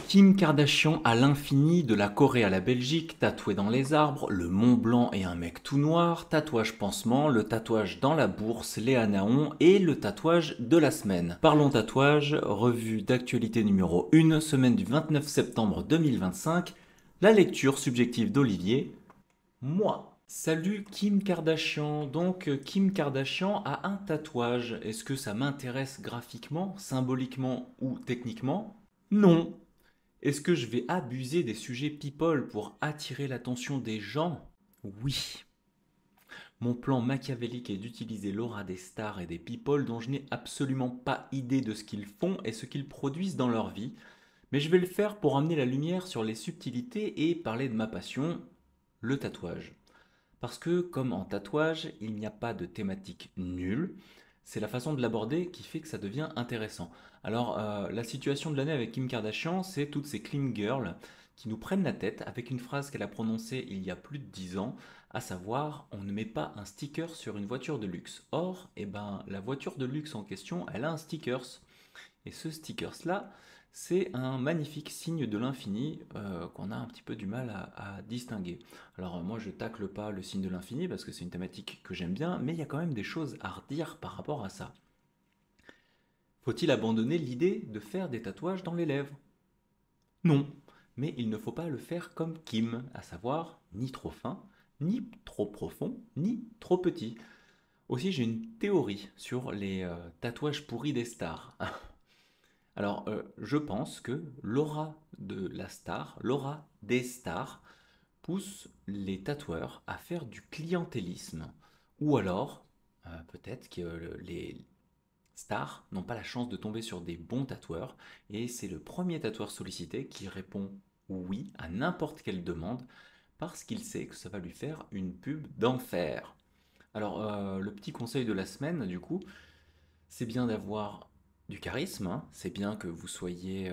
Kim Kardashian à l'infini, de la Corée à la Belgique, tatoué dans les arbres, le Mont Blanc et un mec tout noir, tatouage pansement, le tatouage dans la bourse, Léa Naon et le tatouage de la semaine. Parlons tatouage, revue d'actualité numéro 1, semaine du 29 septembre 2025, la lecture subjective d'Olivier, moi. Salut Kim Kardashian. Donc Kim Kardashian a un tatouage. Est-ce que ça m'intéresse graphiquement, symboliquement ou techniquement? Non. Est-ce que je vais abuser des sujets people pour attirer l'attention des gens? Oui. Mon plan machiavélique est d'utiliser l'aura des stars et des people dont je n'ai absolument pas idée de ce qu'ils font et ce qu'ils produisent dans leur vie, mais je vais le faire pour amener la lumière sur les subtilités et parler de ma passion, le tatouage. Parce que, comme en tatouage, il n'y a pas de thématique nulle, c'est la façon de l'aborder qui fait que ça devient intéressant. Alors, la situation de l'année avec Kim Kardashian, c'est toutes ces clean girls qui nous prennent la tête avec une phrase qu'elle a prononcée il y a plus de 10 ans, à savoir on ne met pas un sticker sur une voiture de luxe. Or, eh ben, la voiture de luxe en question, elle a un sticker. Et ce stickers-là, c'est un magnifique signe de l'infini qu'on a un petit peu du mal à distinguer. Alors moi je tacle pas le signe de l'infini parce que c'est une thématique que j'aime bien, mais il y a quand même des choses à redire par rapport à ça. Faut-il abandonner l'idée de faire des tatouages dans les lèvres? Non, mais il ne faut pas le faire comme Kim, à savoir ni trop fin, ni trop profond, ni trop petit. Aussi j'ai une théorie sur les tatouages pourris des stars. Alors, je pense que l'aura de la star, l'aura des stars, pousse les tatoueurs à faire du clientélisme. Ou alors, peut-être que les stars n'ont pas la chance de tomber sur des bons tatoueurs, et c'est le premier tatoueur sollicité qui répond oui à n'importe quelle demande, parce qu'il sait que ça va lui faire une pub d'enfer. Alors, le petit conseil de la semaine, du coup, c'est bien d'avoir du charisme, hein. C'est bien que vous soyez,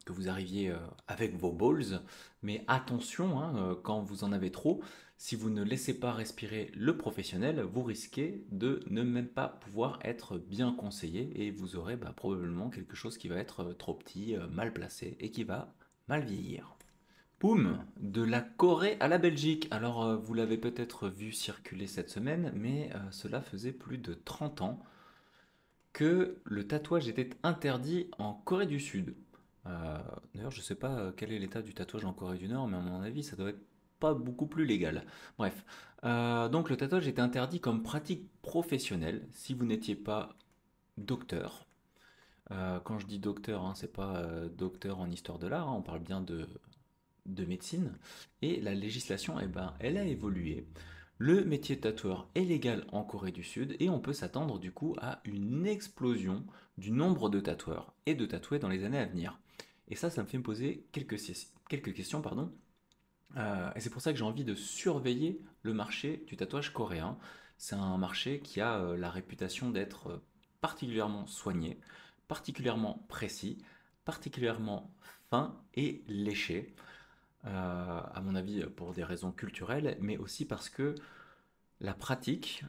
que vous arriviez avec vos balls, mais attention, hein, quand vous en avez trop, si vous ne laissez pas respirer le professionnel, vous risquez de ne même pas pouvoir être bien conseillé et vous aurez probablement quelque chose qui va être trop petit, mal placé et qui va mal vieillir. Boum, de la Corée à la Belgique. Alors, vous l'avez peut-être vu circuler cette semaine, mais cela faisait plus de 30 ans que le tatouage était interdit en Corée du Sud. D'ailleurs, je ne sais pas quel est l'état du tatouage en Corée du Nord, mais à mon avis, ça doit être pas beaucoup plus légal. Bref, donc le tatouage était interdit comme pratique professionnelle si vous n'étiez pas docteur. Quand je dis docteur, hein, c'est pas docteur en histoire de l'art, hein, on parle bien de médecine. Et la législation, eh ben, elle a évolué. Le métier de tatoueur est légal en Corée du Sud et on peut s'attendre du coup à une explosion du nombre de tatoueurs et de tatoués dans les années à venir. Et ça me fait me poser quelques questions, pardon. Et c'est pour ça que j'ai envie de surveiller le marché du tatouage coréen. C'est un marché qui a la réputation d'être particulièrement soigné, particulièrement précis, particulièrement fin et léché. À mon avis pour des raisons culturelles, mais aussi parce que la pratique,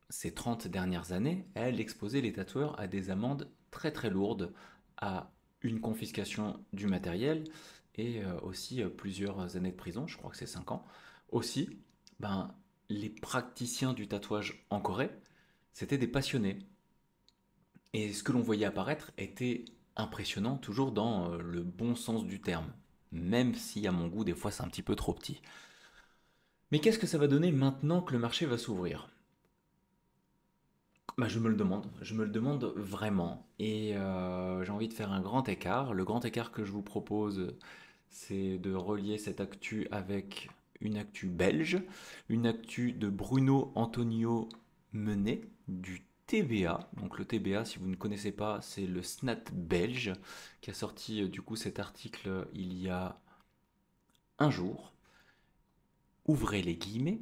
ces 30 dernières années, elle exposait les tatoueurs à des amendes très très lourdes, à une confiscation du matériel et aussi plusieurs années de prison, je crois que c'est 5 ans. Aussi, ben, les praticiens du tatouage en Corée, c'était des passionnés. Et ce que l'on voyait apparaître était impressionnant, toujours dans le bon sens du terme, même si à mon goût, des fois, c'est un petit peu trop petit. Mais qu'est-ce que ça va donner maintenant que le marché va s'ouvrir? Je me le demande vraiment. Et j'ai envie de faire un grand écart. Le grand écart que je vous propose, c'est de relier cette actu avec une actu belge, une actu de Bruno Antonio Menet du TBA. Donc le TBA, si vous ne connaissez pas, c'est le SNAT belge qui a sorti du coup cet article il y a un jour. Ouvrez les guillemets.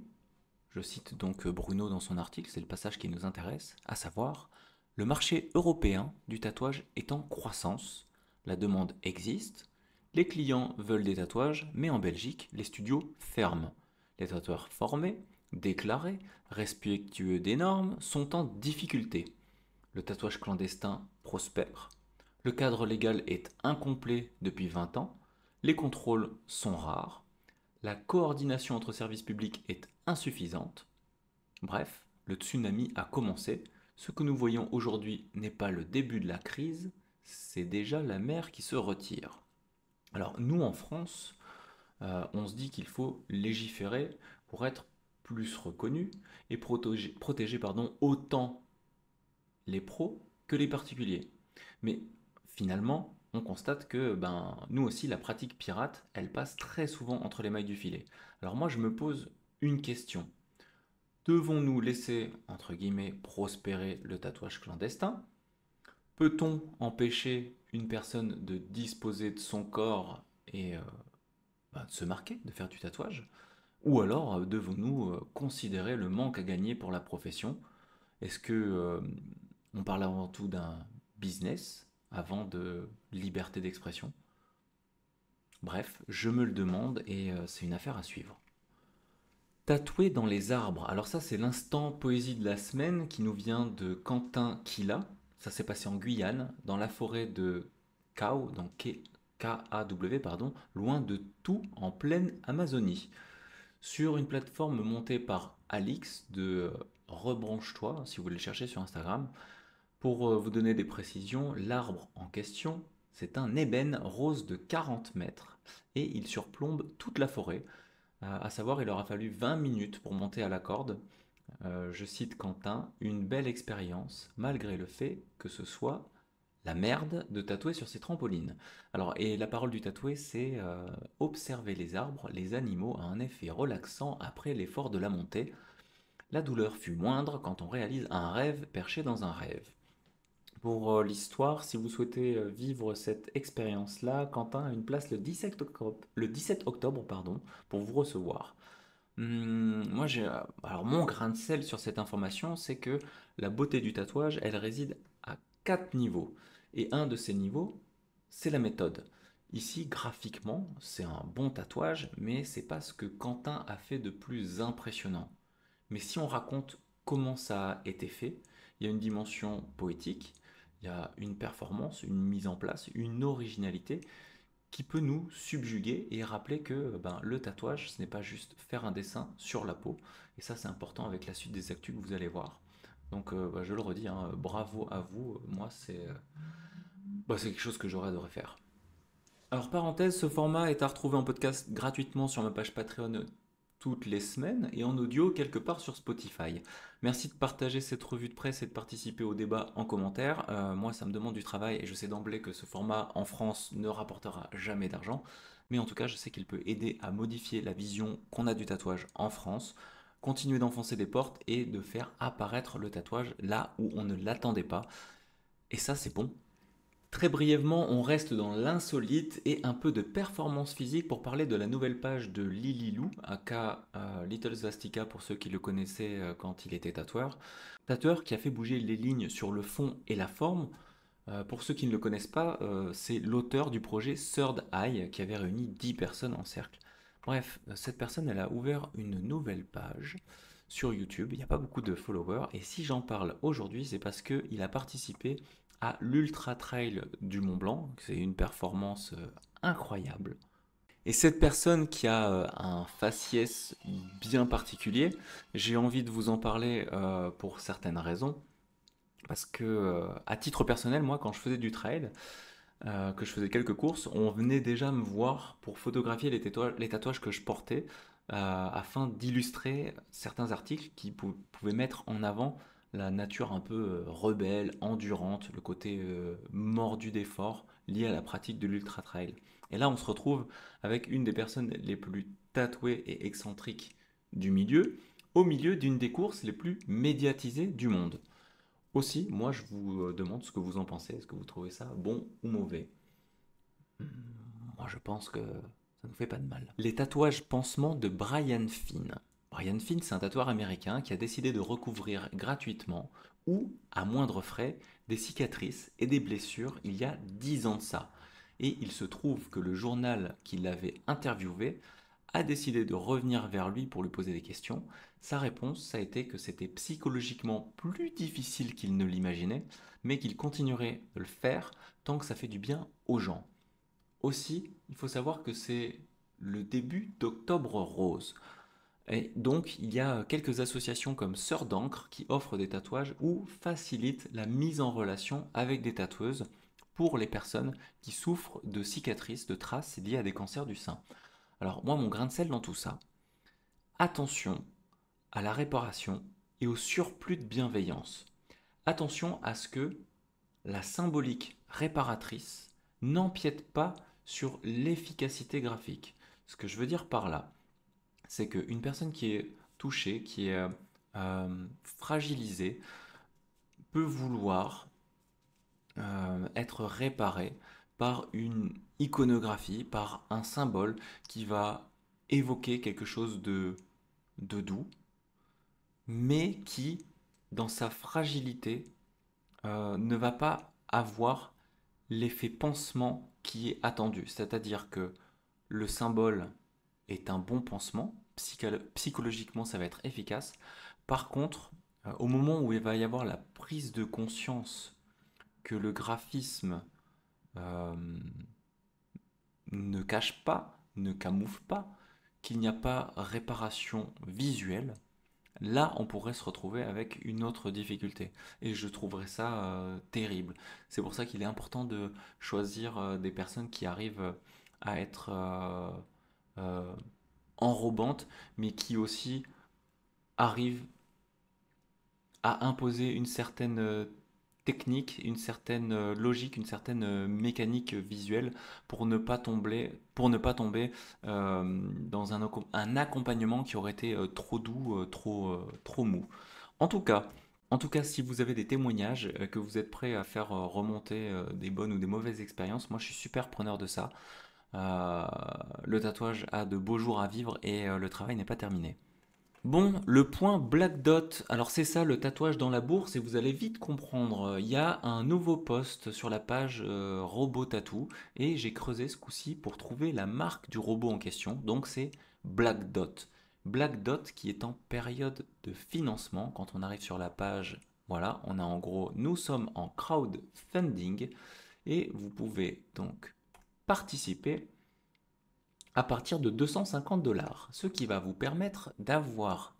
Je cite donc Bruno dans son article, c'est le passage qui nous intéresse, à savoir: le marché européen du tatouage est en croissance, la demande existe, les clients veulent des tatouages, mais en Belgique, les studios ferment. Les tatoueurs formés, déclarés, respectueux des normes sont en difficulté. Le tatouage clandestin prospère. Le cadre légal est incomplet depuis 20 ans, les contrôles sont rares, la coordination entre services publics est insuffisante. Bref, le tsunami a commencé. Ce que nous voyons aujourd'hui n'est pas le début de la crise, c'est déjà la mer qui se retire. Alors nous en France, on se dit qu'il faut légiférer pour être plus reconnu et protéger autant les pros que les particuliers. Mais finalement, on constate que nous aussi, la pratique pirate, elle passe très souvent entre les mailles du filet. Alors moi, je me pose une question. Devons-nous laisser, entre guillemets, prospérer le tatouage clandestin? Peut-on empêcher une personne de disposer de son corps et de se marquer, de faire du tatouage? Ou alors devons-nous considérer le manque à gagner pour la profession? Est-ce que on parle avant tout d'un business avant de liberté d'expression? Bref, je me le demande et c'est une affaire à suivre. Tatouer dans les arbres. Alors ça, c'est l'instant poésie de la semaine qui nous vient de Quentin Quilla. Ça s'est passé en Guyane, dans la forêt de Kau, donc K-A-W, pardon, loin de tout, en pleine Amazonie. Sur une plateforme montée par Alix de Rebranche-toi, si vous voulez le chercher sur Instagram. Pour vous donner des précisions, l'arbre en question, c'est un ébène rose de 40 mètres et il surplombe toute la forêt. À savoir, il aura fallu 20 minutes pour monter à la corde. Je cite Quentin, une belle expérience, malgré le fait que ce soit la merde de tatouer sur ces trampolines. Alors, et la parole du tatoué, c'est observer les arbres, les animaux a un effet relaxant après l'effort de la montée. La douleur fut moindre quand on réalise un rêve perché dans un rêve. Pour l'histoire, si vous souhaitez vivre cette expérience-là, Quentin a une place le 17 octobre pardon, pour vous recevoir. Moi, alors mon grain de sel sur cette information, c'est que la beauté du tatouage, elle réside à 4 niveaux. Et un de ces niveaux, c'est la méthode. Ici, graphiquement, c'est un bon tatouage, mais c'est pas ce que Quentin a fait de plus impressionnant. Mais si on raconte comment ça a été fait, il y a une dimension poétique, il y a une performance, une mise en place, une originalité qui peut nous subjuguer et rappeler que le tatouage, ce n'est pas juste faire un dessin sur la peau. Et ça, c'est important avec la suite des actus que vous allez voir. Donc, je le redis, hein, bravo à vous. Moi, c'est quelque chose que j'aurais adoré faire. Alors, parenthèse, ce format est à retrouver en podcast gratuitement sur ma page Patreon toutes les semaines et en audio quelque part sur Spotify. Merci de partager cette revue de presse et de participer au débat en commentaire. Moi, ça me demande du travail et je sais d'emblée que ce format en France ne rapportera jamais d'argent. Mais en tout cas, je sais qu'il peut aider à modifier la vision qu'on a du tatouage en France, continuer d'enfoncer des portes et de faire apparaître le tatouage là où on ne l'attendait pas. Et ça, c'est bon. Très brièvement, on reste dans l'insolite et un peu de performance physique pour parler de la nouvelle page de Lily Lou, aka Little Svastika pour ceux qui le connaissaient quand il était tatoueur. Tatoueur qui a fait bouger les lignes sur le fond et la forme. Pour ceux qui ne le connaissent pas, c'est l'auteur du projet Third Eye qui avait réuni 10 personnes en cercle. Bref, cette personne, elle a ouvert une nouvelle page sur YouTube. Il n'y a pas beaucoup de followers et si j'en parle aujourd'hui, c'est parce qu'il a participé à l'Ultra Trail du Mont Blanc. C'est une performance incroyable. Et cette personne qui a un faciès bien particulier, j'ai envie de vous en parler pour certaines raisons. Parce que, à titre personnel, moi, quand je faisais du trail, que je faisais quelques courses, on venait déjà me voir pour photographier les tatouages que je portais afin d'illustrer certains articles qui pouvaient mettre en avant la nature un peu rebelle, endurante, le côté mordu d'effort lié à la pratique de l'ultra trail. Et là, on se retrouve avec une des personnes les plus tatouées et excentriques du milieu, au milieu d'une des courses les plus médiatisées du monde. Aussi, moi, je vous demande ce que vous en pensez. Est-ce que vous trouvez ça bon ou mauvais? Moi, je pense que ça ne fait pas de mal. Les tatouages pansements de Brian Finn. Brian Finn, c'est un tatoueur américain qui a décidé de recouvrir gratuitement ou à moindre frais des cicatrices et des blessures il y a 10 ans de ça. Et il se trouve que le journal qui l'avait interviewé a décidé de revenir vers lui pour lui poser des questions, sa réponse, ça a été que c'était psychologiquement plus difficile qu'il ne l'imaginait, mais qu'il continuerait de le faire tant que ça fait du bien aux gens. Aussi, il faut savoir que c'est le début d'Octobre Rose. Et donc, il y a quelques associations comme Sœurs d'encre qui offrent des tatouages ou facilitent la mise en relation avec des tatoueuses pour les personnes qui souffrent de cicatrices, de traces liées à des cancers du sein. Alors moi, mon grain de sel dans tout ça, attention à la réparation et au surplus de bienveillance. Attention à ce que la symbolique réparatrice n'empiète pas sur l'efficacité graphique. Ce que je veux dire par là, c'est qu'une personne qui est touchée, qui est fragilisée, peut vouloir être réparée par une iconographie, par un symbole qui va évoquer quelque chose de doux, mais qui, dans sa fragilité, ne va pas avoir l'effet pansement qui est attendu. C'est-à-dire que le symbole est un bon pansement, psychologiquement ça va être efficace. Par contre, au moment où il va y avoir la prise de conscience que le graphisme euh, ne cache pas, ne camoufle pas, qu'il n'y a pas réparation visuelle, là on pourrait se retrouver avec une autre difficulté. Et je trouverais ça terrible. C'est pour ça qu'il est important de choisir des personnes qui arrivent à être euh, enrobantes, mais qui aussi arrivent à imposer une certaine technique, une certaine logique, une certaine mécanique visuelle pour ne pas tomber dans un accompagnement qui aurait été trop doux, trop mou. En tout cas, en tout cas, si vous avez des témoignages, que vous êtes prêts à faire remonter des bonnes ou des mauvaises expériences, moi je suis super preneur de ça. Euh, le tatouage a de beaux jours à vivre et le travail n'est pas terminé. Bon, le point Black Dot, alors c'est ça le tatouage dans la bourse et vous allez vite comprendre. Il y a un nouveau post sur la page Robot Tattoo et j'ai creusé ce coup-ci pour trouver la marque du robot en question. Donc c'est Black Dot. Black Dot qui est en période de financement. Quand on arrive sur la page, voilà, on a en gros, nous sommes en crowdfunding et vous pouvez donc participer à partir de 250 $, ce qui va vous permettre d'avoir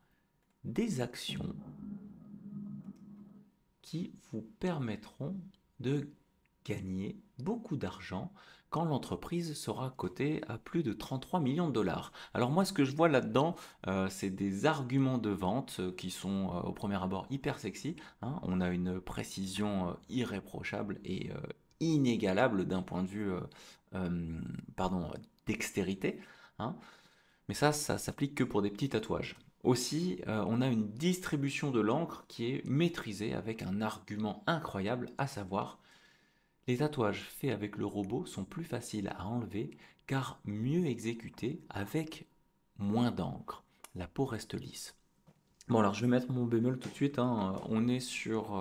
des actions qui vous permettront de gagner beaucoup d'argent quand l'entreprise sera cotée à plus de 33 millions de dollars. Alors moi ce que je vois là-dedans, c'est des arguments de vente qui sont au premier abord hyper sexy, hein. On a une précision irréprochable et inégalable d'un point de vue pardon, dextérité, hein. Mais ça s'applique que pour des petits tatouages. Aussi, on a une distribution de l'encre qui est maîtrisée avec un argument incroyable, à savoir, les tatouages faits avec le robot sont plus faciles à enlever car mieux exécutés avec moins d'encre. La peau reste lisse. Bon alors je vais mettre mon bémol tout de suite, hein. On est sur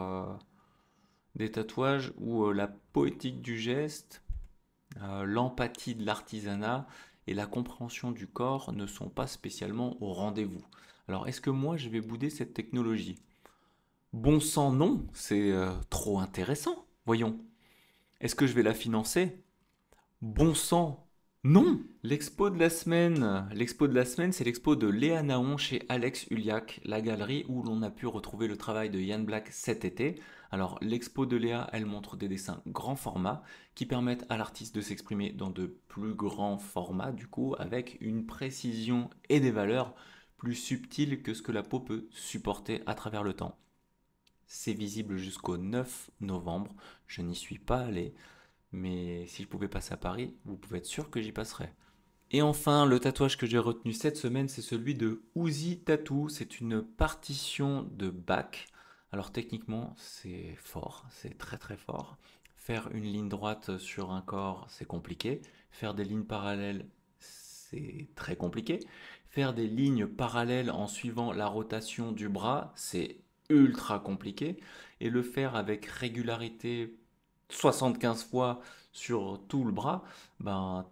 des tatouages où la poétique du geste, l'empathie de l'artisanat et la compréhension du corps ne sont pas spécialement au rendez-vous. Alors est-ce que moi je vais bouder cette technologie? Bon sang non, c'est trop intéressant. Voyons. Est-ce que je vais la financer? Bon sang non. L'expo de la semaine, c'est l'expo de Léa Naon chez Alex Uliac, la galerie où l'on a pu retrouver le travail de Yann Black cet été. Alors l'expo de Léa, elle montre des dessins grand format qui permettent à l'artiste de s'exprimer dans de plus grands formats, du coup, avec une précision et des valeurs plus subtiles que ce que la peau peut supporter à travers le temps. C'est visible jusqu'au 9 novembre. Je n'y suis pas allé, mais si je pouvais passer à Paris, vous pouvez être sûr que j'y passerai. Et enfin, le tatouage que j'ai retenu cette semaine, c'est celui de Uzi Tattoo. C'est une partition de Bach. Alors techniquement, c'est fort, c'est très très fort. Faire une ligne droite sur un corps, c'est compliqué. Faire des lignes parallèles, c'est très compliqué. Faire des lignes parallèles en suivant la rotation du bras, c'est ultra compliqué. Et le faire avec régularité 75 fois sur tout le bras, ben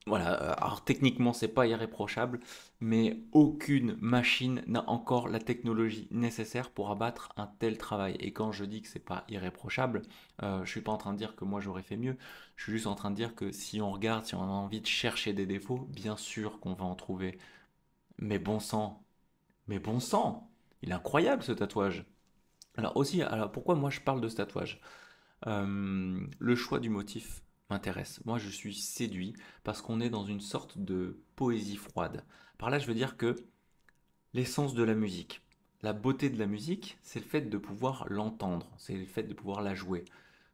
Voilà, alors techniquement c'est pas irréprochable, mais aucune machine n'a encore la technologie nécessaire pour abattre un tel travail. Et quand je dis que c'est pas irréprochable, je suis pas en train de dire que moi j'aurais fait mieux, je suis juste en train de dire que si on regarde, si on a envie de chercher des défauts, bien sûr qu'on va en trouver. Mais bon sang, mais bon sang, il est incroyable ce tatouage. Alors aussi, alors pourquoi moi je parle de ce tatouage? Le choix du motif m'intéresse. Moi, je suis séduit parce qu'on est dans une sorte de poésie froide. Par là, je veux dire que l'essence de la musique, la beauté de la musique, c'est le fait de pouvoir l'entendre, c'est le fait de pouvoir la jouer.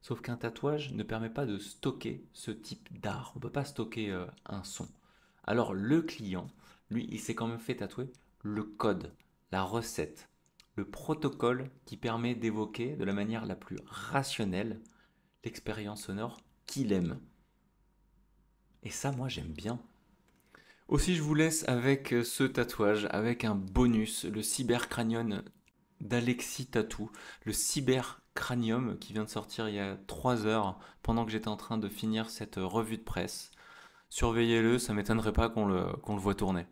Sauf qu'un tatouage ne permet pas de stocker ce type d'art. On ne peut pas stocker un son. Alors le client, lui, il s'est quand même fait tatouer le code, la recette, le protocole qui permet d'évoquer de la manière la plus rationnelle l'expérience sonore qu'il aime. Et ça, moi, j'aime bien. Aussi, je vous laisse avec ce tatouage, avec un bonus, le cybercranium d'Alexis Tatou, le cybercranium qui vient de sortir il y a 3 heures pendant que j'étais en train de finir cette revue de presse. Surveillez-le, ça m'étonnerait pas qu'on le voit tourner.